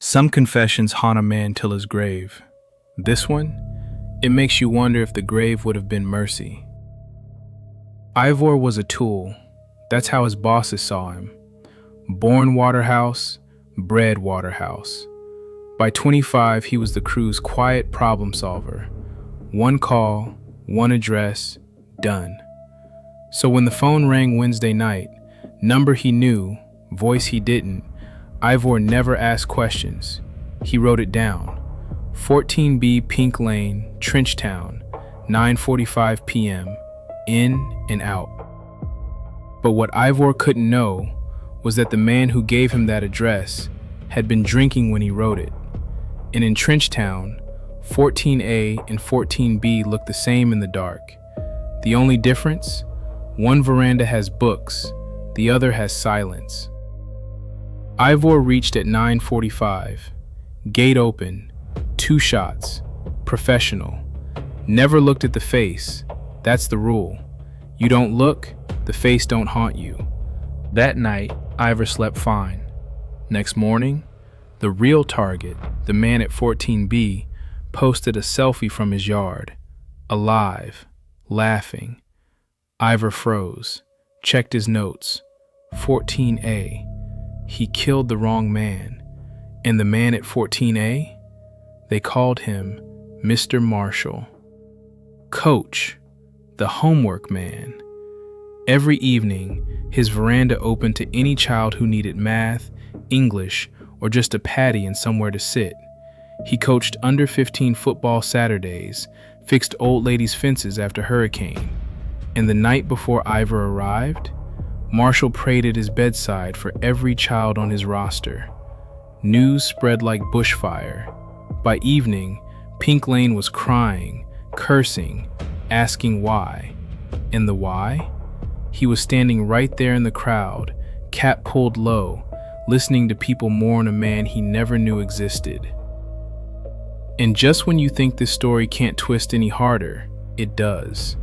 Some confessions haunt a man till his grave. This one, it makes you wonder if the grave would have been mercy. Ivor was a tool. That's how his bosses saw him. Born Waterhouse, bred Waterhouse. By 25, he was the crew's quiet problem solver. One call, one address, done. So when the phone rang Wednesday night, number he knew, voice he didn't, Ivor never asked questions. He wrote it down. 14B Pink Lane, Trenchtown, 9:45 p.m., in and out. But what Ivor couldn't know was that the man who gave him that address had been drinking when he wrote it. And in Trenchtown, 14A and 14B look the same in the dark. The only difference? One veranda has books, the other has silence. Ivor reached at 9:45. Gate open, 2 shots, professional. Never looked at the face, that's the rule. You don't look, the face don't haunt you. That night, Ivor slept fine. Next morning, the real target, the man at 14B, posted a selfie from his yard. Alive, laughing. Ivor froze, checked his notes. 14A. He killed the wrong man. And the man at 14A? They called him Mr. Marshall. Coach, the homework man. Every evening, his veranda opened to any child who needed math, English, or just a patty and somewhere to sit. He coached under 15 football Saturdays, fixed old ladies' fences after hurricane. And the night before Ivor arrived, Marshall prayed at his bedside for every child on his roster. News spread like bushfire. By evening, Pink Lane was crying, cursing, asking why. And the why? He was standing right there in the crowd, cap pulled low, listening to people mourn a man he never knew existed. And just when you think this story can't twist any harder, it does.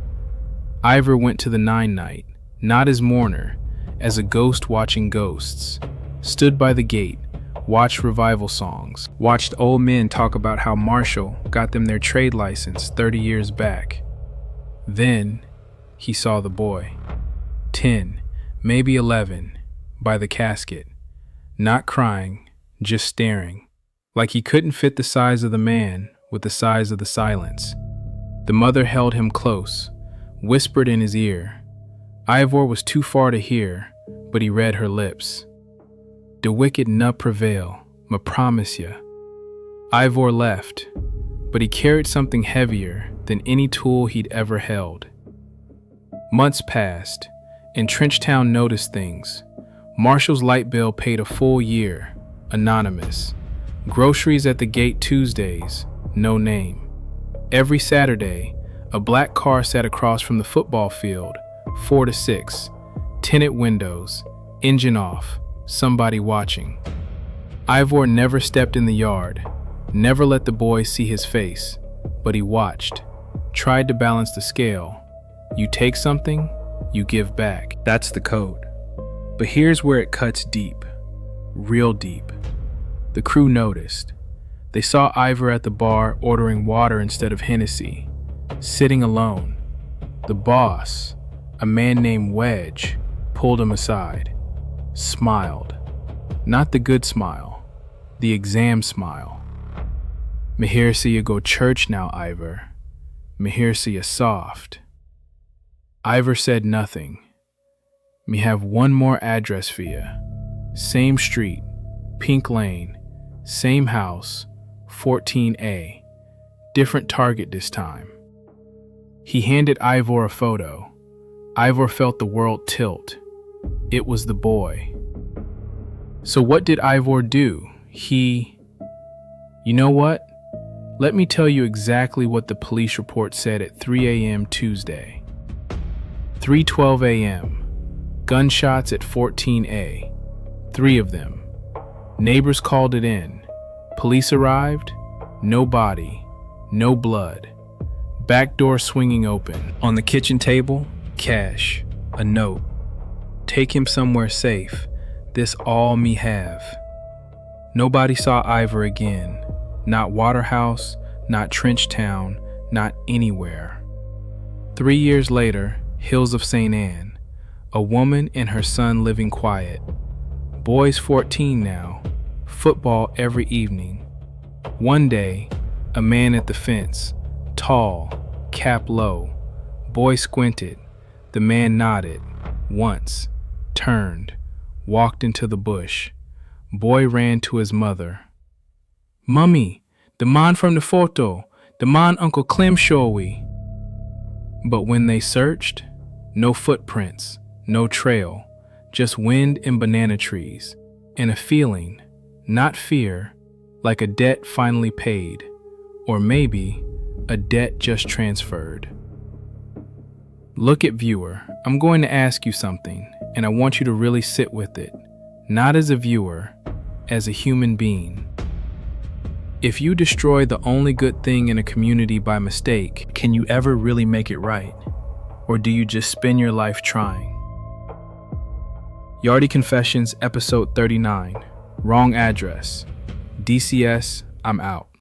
Ivor went to the 9 night, not as mourner, as a ghost watching ghosts. Stood by the gate, watched revival songs, watched old men talk about how Marshall got them their trade license 30 years back. Then, he saw the boy. 10, maybe 11, by the casket. Not crying, just staring. Like he couldn't fit the size of the man with the size of the silence. The mother held him close, whispered in his ear. Ivor was too far to hear, but he read her lips. "De wicked na prevail, ma promise ya." Ivor left, but he carried something heavier than any tool he'd ever held. Months passed, and Trenchtown noticed things. Marshall's light bill paid a full year, anonymous. Groceries at the gate Tuesdays, no name. Every Saturday, a black car sat across from the football field, 4 to 6, tinted windows, engine off, somebody watching. Ivor never stepped in the yard, never let the boy see his face, but he watched, tried to balance the scale. You take something, you give back. That's the code. But here's where it cuts deep, real deep. The crew noticed. They saw Ivor at the bar ordering water instead of Hennessy, sitting alone. The boss, a man named Wedge, pulled him aside, smiled. Not the good smile, the exam smile. "Me hear see you go church now, Ivor. Me hear see you soft." Ivor said nothing. "Me have one more address for you. Same street, Pink Lane, same house, 14A. Different target this time." He handed Ivor a photo. Ivor felt the world tilt. It was the boy. So what did Ivor do? You know what? Let me tell you exactly what the police report said at 3 a.m. Tuesday. 3:12 a.m. Gunshots at 14A. 3 of them. Neighbors called it in. Police arrived. No body. No blood. Back door swinging open. On the kitchen table, cash. A note. "Take him somewhere safe. This all me have." Nobody saw Ivor again. Not Waterhouse, not Trenchtown, not anywhere. 3 years later, Hills of St. Anne. A woman and her son living quiet. Boy's 14 now. Football every evening. One day, a man at the fence. Tall, cap low. Boy squinted. The man nodded. Once. Turned. Walked into the bush. Boy ran to his mother. "Mummy, the man from the photo. The man Uncle Clem show we." But when they searched, no footprints, no trail, just wind and banana trees, and a feeling, not fear, like a debt finally paid, or maybe a debt just transferred. Look at viewer, I'm going to ask you something, and I want you to really sit with it, not as a viewer, as a human being. If you destroy the only good thing in a community by mistake, can you ever really make it right? Or do you just spend your life trying? Yardie Confessions, episode 39. Wrong address. DCS, I'm out.